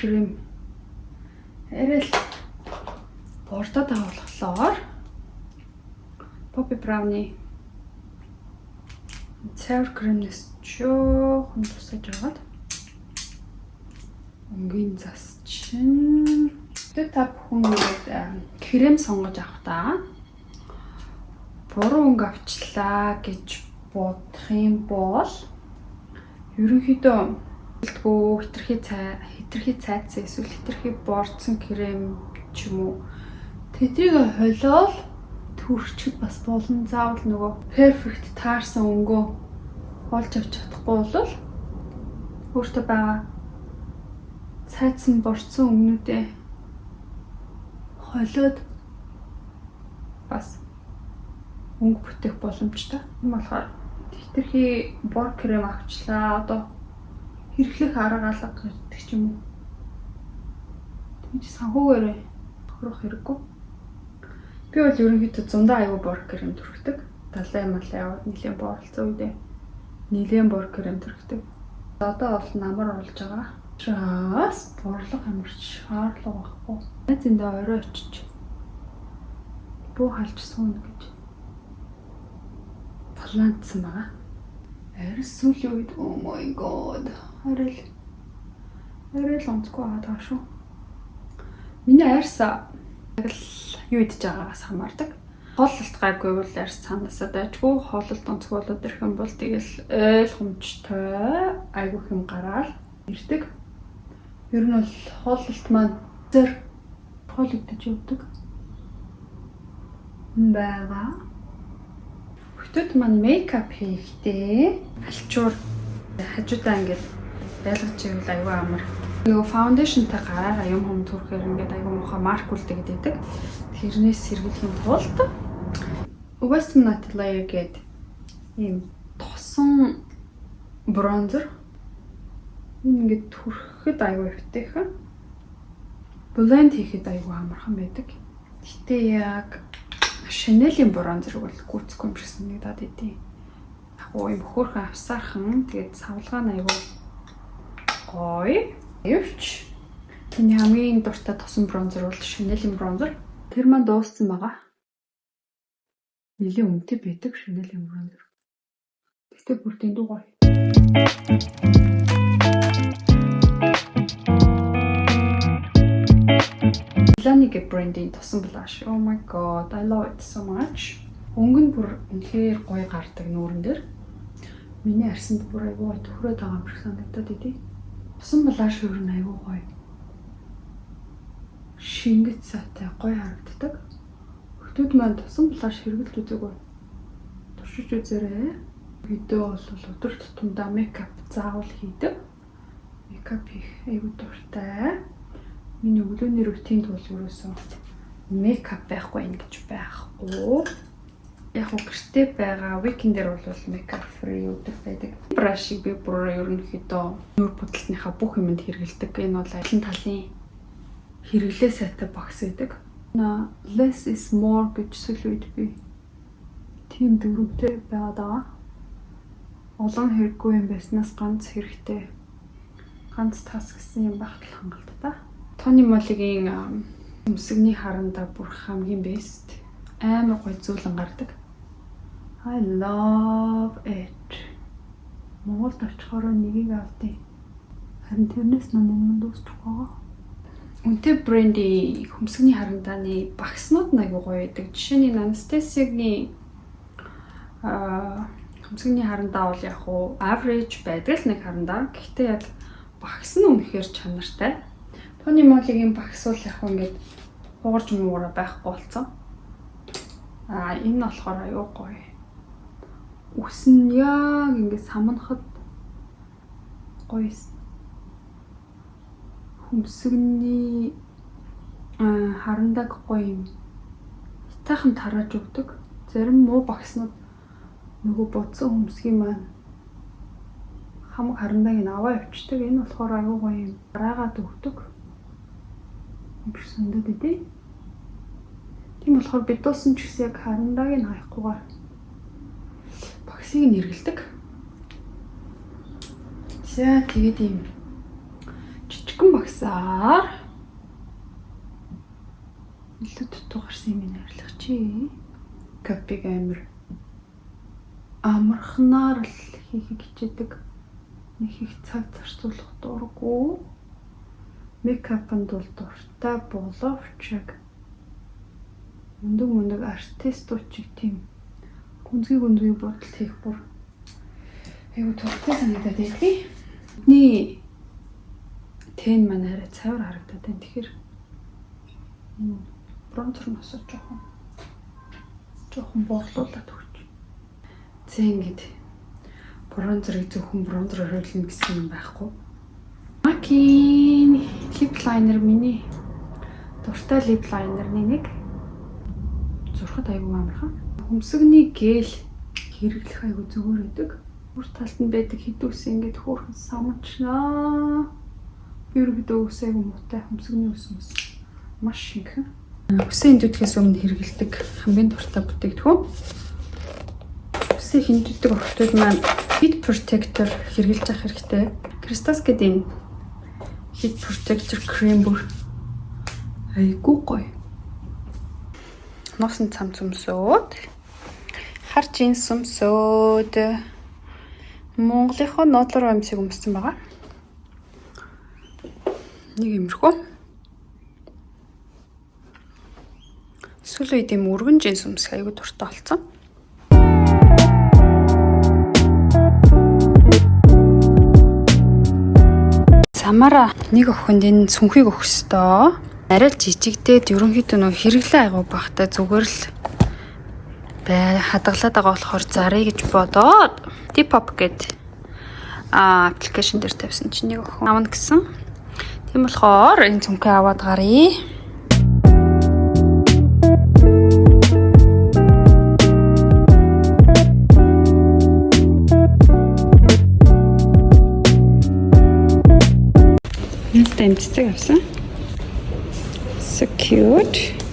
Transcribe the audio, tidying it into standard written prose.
крем. Арай л бордод авахлаар Poppy Brownie sour cream-нээс жоохон тусаж аваад өнгийн зас чинь та бүхэн крем сонгож авах та. Буруу өнгө авчлаа гэж бодох юм бол ерөнхийдөө хитрхи цайцсан эсвэл хитрхи бордсон крем ч юм уу тэдрийг холиол төрчөд бас болон заавал нөгөө perfect таарсан өнгөө олж авч чадахгүй бол өөртөө байгаа цайцсан бордсон өнгнүүдээ холиод бас өнгө бүтээх боломжтой. Энэ болохоор хитрхи бор крем авчлаа одоо хэрэглэх арга алга гэдэг ч юм уу. Тэгж санхүүгээрээ тохирох хэрэггүй. Би бол ерөнхийдөө зундаа аюу бор крем төрхдөг. Далай малай яваад нэлийн бооролцоо үедээ нэлийн бор крем төрхдөг. Одоо бол намар болж байгаа. Чаас борлого амарч шаардлага байхгүй. Зэндээ орой очиж буу халж суuna гэж планцсан байгаа. Арис сүүлийн үед oh my god. Арил онцгүй байгаа шүү. Миний арьс юу идэж байгаагаас хамаардаг. Хооллолт гайгүй бол арьс цаанаасаа дайжгүй, хооллолт онцгүй болоод ирэх юм бол тэгэл ойлгомжтой айгүй хэм гараад ирдэг. Ер нь бол хооллолт маань зэр хоол идэж явдаг байгаа. Хүүхдүүд маань мейкап хийхдээ алчуур хажуудаа ингээд байлгаж ивэл аюу амар. Нөгөө фаундейшнтай гараараа юм хүм түрхээр ингээд аюу муухай марк үлдээд байдаг. Тэрнээс сэргийлэх юм тулд Westmanat Layer гэдэг ийм тосон бронзер ингээд түрхэхэд аюу хэвтэйхэн бленд хийхэд аюу амархан байдаг. Гэтэ яг Chanel-ийн бронзер бол гүцэхгүй юм шиг санагдаад идэв. Агуу юм хөөрхөн авсаархан тэгээд савлгаа аюу гоё. Явч. Тэний хамгийн дуртай тосон бронзер бол Chanel-ийн бронзер. Тэр маань дууссан байгаа. Нилийн өмтэй байдаг Chanel-ийн бронзер. Тэгтээ бүр дэндүү гоё. Laneige branding тосон blush. Oh my god, I love it so much. Өнгө нь бүр үнэхээр гоё гардаг нүүрэн дээр. Миний арсанд бүр аюу гоё төхрөөд байгаа юм шиг санагдаад идэв. Тосон blush өөр нь аюу гоё. Шингэц цаатай гоё харагддаг. Хүүхдүүд маань тосон blush хэрэглэж үзээгүй. Туршиж үзээрэй. Видео бол өдөр тутамдаа мейкап заавал хийдэг. Мейкап хийх аюу дуртай. Миний өглөөний рутинд бол ерөөсөө мейкап байхгүй ингэж байхгүй. Яг гэртээ байгаа weekend-ээр бол мейкап free өдөр байдаг. Brush-ийг би бүр ерөнхийдөө нүүр будалтныхаа бүх юмд хэрэгэлдэг. Энэ бол алин талын хэрэглээ сайтай багс гэдэг. Less is more гэж сүлээд би тийм дүрмтэй байгаад байгаа. Олон хэрэггүй юм байснаас ганц хэрэгтэй. Ганц тас гэсэн юм багтал хангалттай. Tony Moll-ийн өмсгний харандаа бүр хамгийн best. Амар гоё зүйлэн гардаг. I love it. Монголд очихоор нэгийг авдیں۔ Харин тэрнээс нэн дуусчих байгаа. Үнэтэй бренди хөмсгний харандааны багснууд аягүй гоё байдаг. Жишээний Anastasia-гийн хөмсгний харандаа бол яг уу average байдаг л нэг харандаа. Гэхдээ яг багс нь үнэхээр чанартай. Tony Moll-ийн багс бол яг ингээд хугарч муугаараа байхгүй болсон. Энэ болохоор аюу гоё. Үс нь яг ингээд самнахад гоё. Хөмсгний харандаг гоё юм. Хитайхан тарааж өгдөг. Зарим муу багснууд нөгөө бодсон хөмсгийн маань хамаг харандааг нь аваа явчихдаг. Энэ болохоор аюу гоё юм. Гараагаад өгдөг. Импресэндүүд дээ. Тийм болохоор бид дуусан ч гэсэн яг харандааг нь хаяхгүйгээр багсыг нь эргэлдэг. За тэгээд ийм жижигхэн багс Цагсаар илүү дутуу гарсан юм ярьлах чи. Капиг амархнаар л хийхийг хичээдэг. Нэг их цаг зарцуулах дурггүй. Мейкапанд бол дуртай боловч яг мундаг артистуудчиг тийм гүнзгий бодолт хийх бүр айгу туртай санагдаад байдгийг. Бидний тэн маань арай цавар харагдаад байна. Тэгэхээр бронзер насаа жоохон борлуулаад өгч. Зэ ингэж бронзерыг зөвхөн бронзероор хөвлөнө гэсэн юм байхгүй. Макин lip liner миний дуртай lip liner-ны нэг. Зурхад айгу амархан. Хөмсгний гэл хэрэглэх айгу зүгээр байдаг. Бүр талд нь байдаг хэдэн үс ингэж хөөрхөн самчнаа. Ерөөдөө үс айгу муутай хөмсгний үс маш шинхэн. Үсээ хинтүүдхээс өмнө хэрэглэдэг хамгийн дуртай бүтээгдэхүүн. Үсээ хинтүүддэг охтууд маань heat protector хэрэглэж авах хэрэгтэй. Кристас гэдэг энэ heat protector крем бүр айгу гоё. Носон цам цөмсөд хар джинс өмсөд Монголынхоо нодлор амьсыг өмссөн байгаа. Нэг юмрхүү. Сүүлийн үед юм өргөн джинс өмсөх айгу дуртай болсон. Самара нэг охинд энэ сүнхийг өгөх ёстой. Арай л жижигдээд ерөнхийдөө нөө хэрэглээ айгу багтаа зүгээр л хадгалаад байгаа болохоор зарыг гэж бодоод Depop гэдэг аппликейшн дээр тавьсан чинь нэг охин авна гэсэн. Тийм болохоор энэ сүнхээ аваад гаръя. Тэмцдэг авсан. So cute.